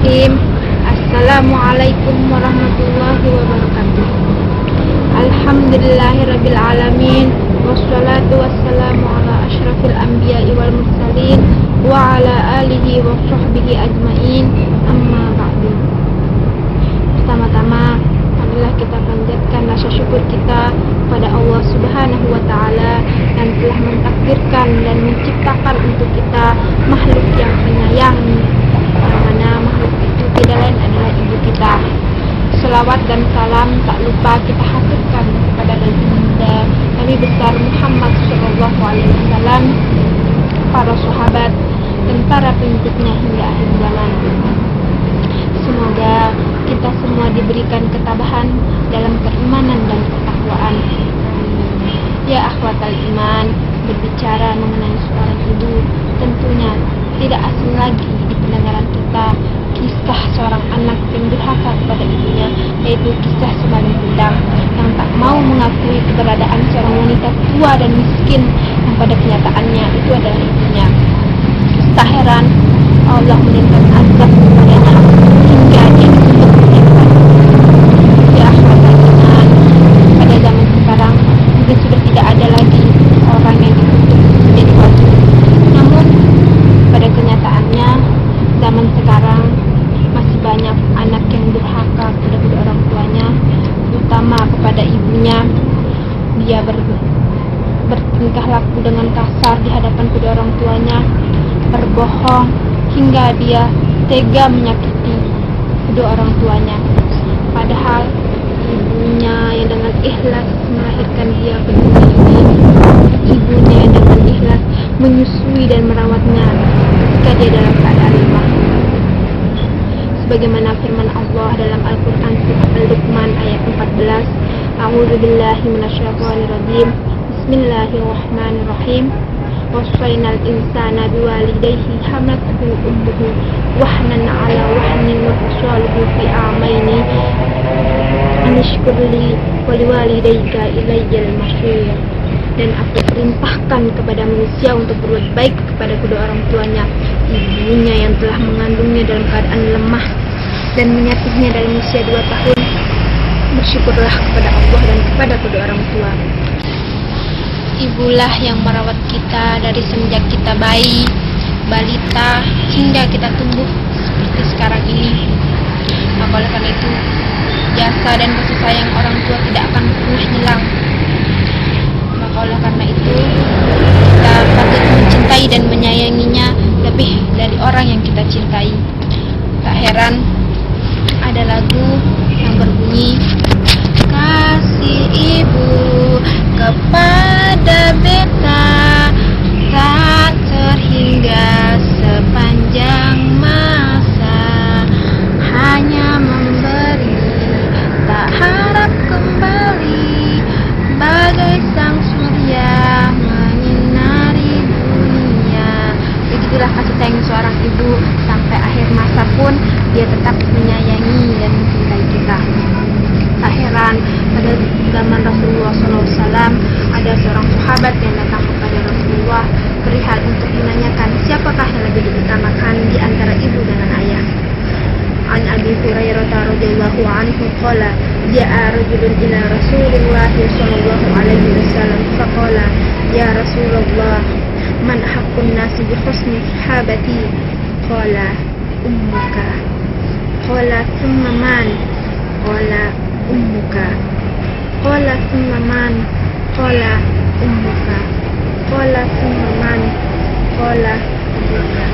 Bismillahirrahmanirrahim. Assalamualaikum warahmatullahi wabarakatuh. Alhamdulillahirabbil alamin. Wassalatu wassalamu ala asyrafil anbiya'i wal mursalin wa ala alihi wa sahbihi ajmain. Amma ba'du. Pertama-tama marilah kita panjatkan rasa syukur kita pada Allah Subhanahu wa taala yang telah mentakdirkan dan menciptakan untuk kita makhluk yang penyayang, yang mana makhluk itu tidak lain adalah ibu kita. Selawat dan salam tak lupa kita haturkan kepada baginda Nabi besar Muhammad SAW, para sahabat dan para pengikutnya hingga akhir zaman. Semoga kita semua diberikan ketabahan dalam keimanan dan ketakwaan. Ya akhwatal iman, berbicara mengenai seorang ibu, tentunya tidak asing lagi di pendengaran kita kisah seorang anak yang durhaka kepada ibunya, yaitu kisah Sembalun Kundang yang tak mau mengakui keberadaan seorang wanita tua dan miskin yang pada kenyataannya itu adalah ibunya. Tak heran Allah menimpakan azab kepadanya hingga dia dituntut menyembah. Ya akhwatal iman, pada zaman sekarang mungkin sudah tidak ada lagi orang yang dituntut menjadi wali. Namun pada kenyataannya zaman sekarang masih banyak anak yang durhaka kepada kedua orang tuanya, terutama kepada ibunya. Dia bertingkah laku dengan kasar di hadapan kedua orang tuanya, berbohong hingga dia tega menyakiti kedua orang tuanya. Padahal ibunya yang dengan ikhlas melahirkan dia ke dunia ini, ibunya yang dengan ikhlas menyusui dan merawatnya ketika dia dalam keadaan lemah. Sebagaimana firman Allah dalam Al-Quran surah Al-Luqman ayat 14, A'udzubillahi minasyaitonirrajim. Bismillahirrahmanirrahim. Wassaynal insana biwalidayhi hamalatuhu ummuhu wahnan ala wahnin wa fisaluhu fi amaini anishkurli waliwalidayka ilayyal masyir. Dan aku perintahkan kepada manusia untuk berbuat baik kepada kedua orang tuanya, ibunya yang telah mengandungnya dalam keadaan lemah dan menyapihnya dalam usia 2 tahun. Bersyukurlah kepada Allah dan kepada kedua orang tua. Ibulah yang merawat kita dari semenjak kita bayi, balita, hingga kita tumbuh seperti sekarang ini. Maka oleh karena itu, jasa dan kasih sayang orang tua tidak akan pernah hilang. Maka oleh karena itu, kita patut mencintai dan menyayanginya lebih dari orang yang kita cintai. Tak heran ada lagu yang berbunyi, kasih ibu kepada beta tak terhingga sepanjang masa, hanya memberi tak harap kembali, bagai sang surya menyinari dunia. Begitulah kasih sayang seorang ibu, sampai akhir masa pun dia tetap menyayangi dan mencintai kita. Tak heran pada zaman Rasulullah SAW ada seorang sahabat yang datang kepada Rasulullah perihal untuk menanyakan siapakah yang lebih diutamakan di antara ibu dan ayah. An Abi Hurairah radhiyallahu anhu qala ja'a rajulun ila Rasulillah sallallahu alaihi wasallam faqala ya Rasulullah man haqqun nasi bi husni sahabati qala ummuka qala thumma man qala ummuka qala thumma man qala ummuka qala thumma man qala ummuka.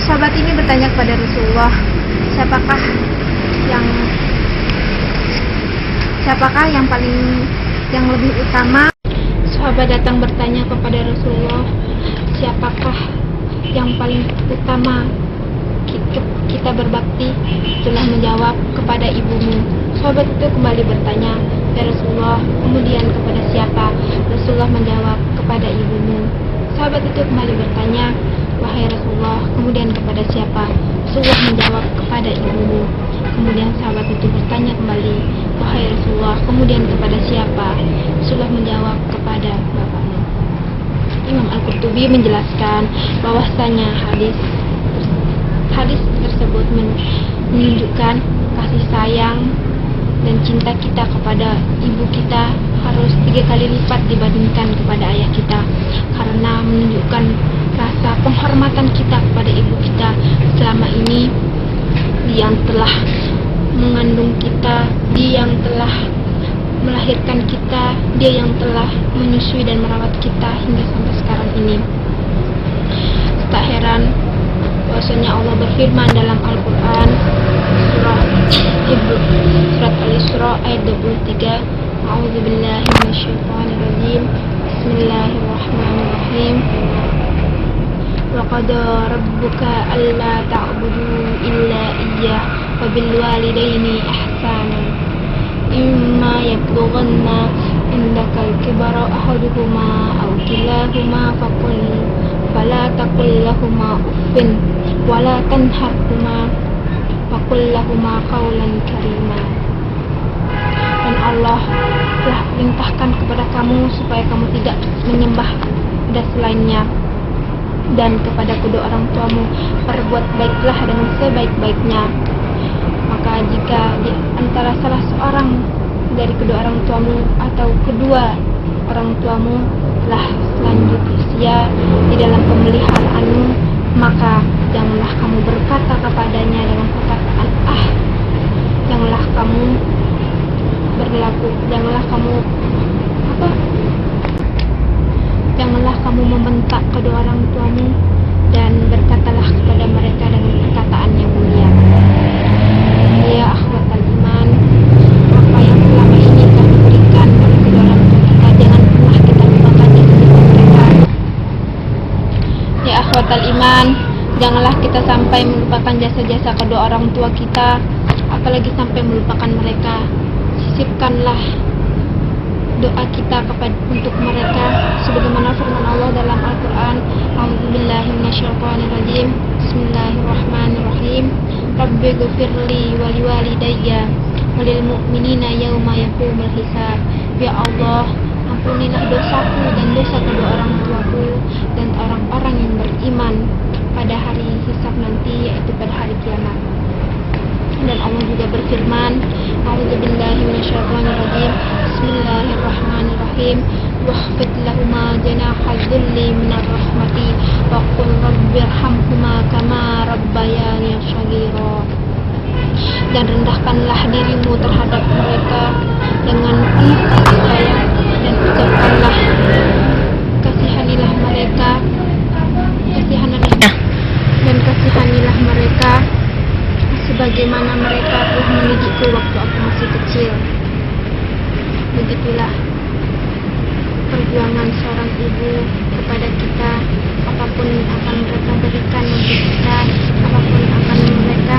Sahabat ini bertanya kepada Rasulullah, siapakah yang lebih utama? Sahabat datang bertanya kepada Rasulullah, siapakah yang paling utama kita berbakti? Setelah menjawab, kepada ibumu. Sahabat itu kembali bertanya, ya Rasulullah, kemudian kepada siapa? Rasulullah menjawab, kepada ibumu. Sahabat itu kembali bertanya, wahai Rasulullah, kemudian kepada siapa? Rasulullah menjawab, kepada ibumu. Kemudian sahabat itu bertanya kembali, wahai Rasulullah, kemudian kepada siapa? Rasulullah menjawab, kepada bapakmu. Imam Al-Qurtubi menjelaskan bahwasanya hadis tersebut tersebut menunjukkan kasih sayang dan cinta kita kepada ibu kita harus 3 kali lipat dibandingkan kepada ayah kita, karena menunjukkan rasa penghormatan kita kepada ibu kita selama ini. Dia yang telah mengandung kita, dia yang telah melahirkan kita, dia yang telah menyusui dan merawat kita hingga sampai sekarang ini. Tak heran bahwasanya Allah berfirman dalam Al-Quran surat Al-Isra ayat 23, A'udzubillahi minasyaitonirrajim, Bismillahirrahmanirrahim. Wa qada rabbuka alla ta'budu illa iyyah wa bil walidaini ihsana imma yablughanna indaka al-kibara ahaduhuma aw kilahuma fala taqul lahuma uffin wala tanharhuma faqul lahuma qawlan karima. Dan Allah telah perintahkan kepada kamu supaya kamu tidak menyembah pada selainnya, dan kepada kedua orang tuamu perbuat baiklah dengan sebaik-baiknya. Maka jika di antara salah seorang dari kedua orang tuamu atau kedua orang tuamu telah lanjut usia di dalam pemeliharaanmu, maka janganlah kamu berkata kepadanya dengan perkataan janganlah kamu janganlah kamu membentak kedua orang tuamu, dan berkatalah kepada mereka dengan perkataan yang mulia. Ya akhwatal iman, apa yang selama ini kami berikan pada kedua orang tua kita, jangan pernah kita lupakan jasa mereka. Ya akhwatal iman, janganlah kita sampai melupakan jasa-jasa kedua orang tua kita, apalagi sampai melupakan mereka. Sisipkanlah doa kita untuk mereka sebagaimana firman Allah dalam Al-Quran, A'udzubillahi minasyaitonirrajim, Bismillahirrahmanirrahim. Rabbighfirli wa liwalidayya wa lil mu'minina yauma yaqumul hisab. Ya Allah, ampunilah dosaku dan dosa kedua orang tuaku dan orang-orang yang beriman pada hari hisab nanti, yaitu pada hari kiamat. Dan Allah juga berfirman, A'udzubillahi minasyaitonirrajim, Bismillahirrahmanirrahim. Wahfid lahuma janaha dzulli minar rahmati wa qul rabbirhamhuma kama rabbayani shaghira. Dan rendahkanlah dirimu terhadap mereka dengan penuh kasih sayang, dan ucapkanlah kasihanilah mereka sebagaimana mereka telah mendidikku waktu aku masih kecil. Begitulah perjuangan seorang ibu kepada kita. Apapun akan mereka berikan untuk kita, apapun akan mereka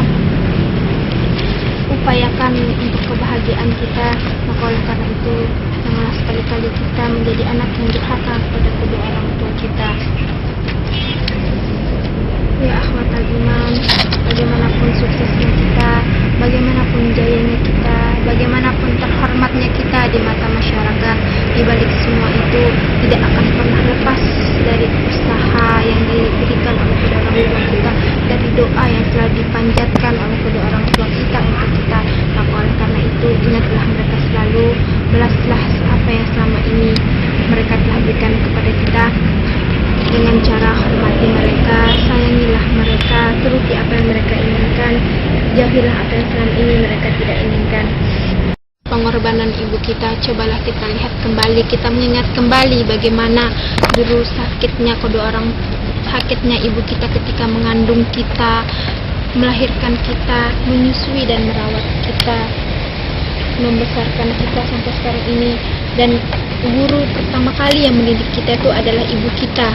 upayakan untuk kebahagiaan kita. Maka oleh karena itu, janganlah sekali-kali kita menjadi anak yang durhaka kepada kedua orang tua kita. Ya akhwatal iman, bagaimanapun suksesnya kita, bagaimanapun jayanya kita, bagaimanapun terhormatnya kita di mata masyarakat, di balik semua itu tidak akan pernah lepas dari usaha yang diberikan oleh kedua orang tua kita, dari doa yang telah dipanjatkan oleh kedua orang tua kita untuk kita. Maka oleh karena itu, ingatlah mereka selalu, belaslah apa yang selama ini mereka telah berikan kepada kita dengan cara hormati mereka, sayangilah mereka, turuti apa yang mereka inginkan, jauhilah apa yang selama ini mereka tidak inginkan. Pengorbanan ibu kita, cobalah kita lihat kembali, kita mengingat kembali bagaimana dulu sakitnya ibu kita ketika mengandung kita, melahirkan kita, menyusui dan merawat kita, membesarkan kita sampai sekarang ini. Dan guru pertama kali yang mendidik kita itu adalah ibu kita.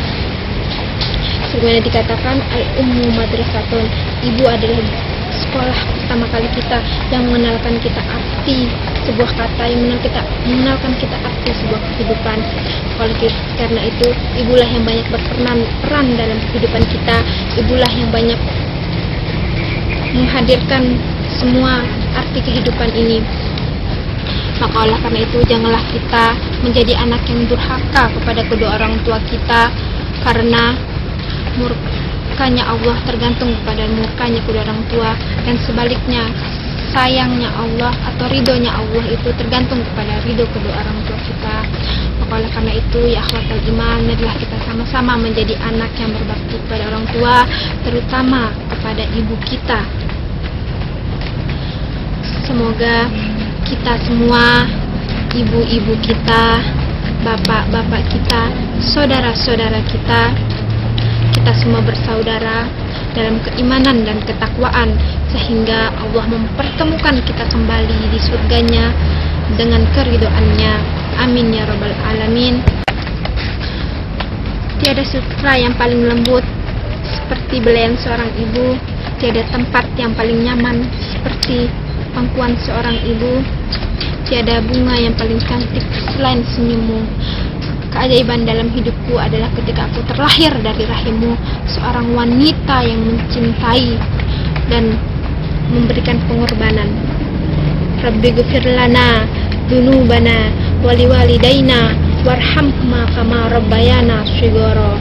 Sebagaimana dikatakan, al-ummu madrasatun, ibu adalah sekolah pertama kali kita, yang mengenalkan kita arti sebuah kata, yang mengenalkan kita arti sebuah kehidupan. Oleh karena itu, ibulah yang banyak berperan dalam kehidupan kita, ibulah yang banyak menghadirkan semua arti kehidupan ini. Maka oleh karena itu, janganlah kita menjadi anak yang durhaka kepada kedua orang tua kita, karena murkanya Allah tergantung kepada murkanya kedua orang tua, dan sebaliknya sayangnya Allah atau ridhonya Allah itu tergantung kepada ridho kedua orang tua kita. Maka oleh karena itu ya akhwatal iman, marilah kita sama-sama menjadi anak yang berbakti kepada orang tua, terutama kepada ibu kita. Semoga kita semua, ibu-ibu kita, bapak-bapak kita, saudara-saudara kita semua bersaudara dalam keimanan dan ketakwaan, sehingga Allah mempertemukan kita kembali di surganya dengan keridhoannya. Amin ya rabbal alamin. Tiada sutra yang paling lembut seperti belayan seorang ibu, tiada tempat yang paling nyaman seperti pangkuan seorang ibu, tiada bunga yang paling cantik selain senyummu. Keajaiban dalam hidupku adalah ketika aku terlahir dari rahimmu, seorang wanita yang mencintai dan memberikan pengorbanan. Rabbi ghfir lana dzunubana wali walidaina warhamhuma kama rabbayana shighara.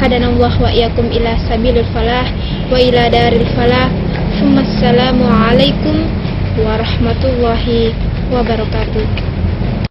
Hadanallahu wa iyyakum ila sabilil falah wa ila daril falah. Assalamu alaikum warahmatullahi wabarakatuh.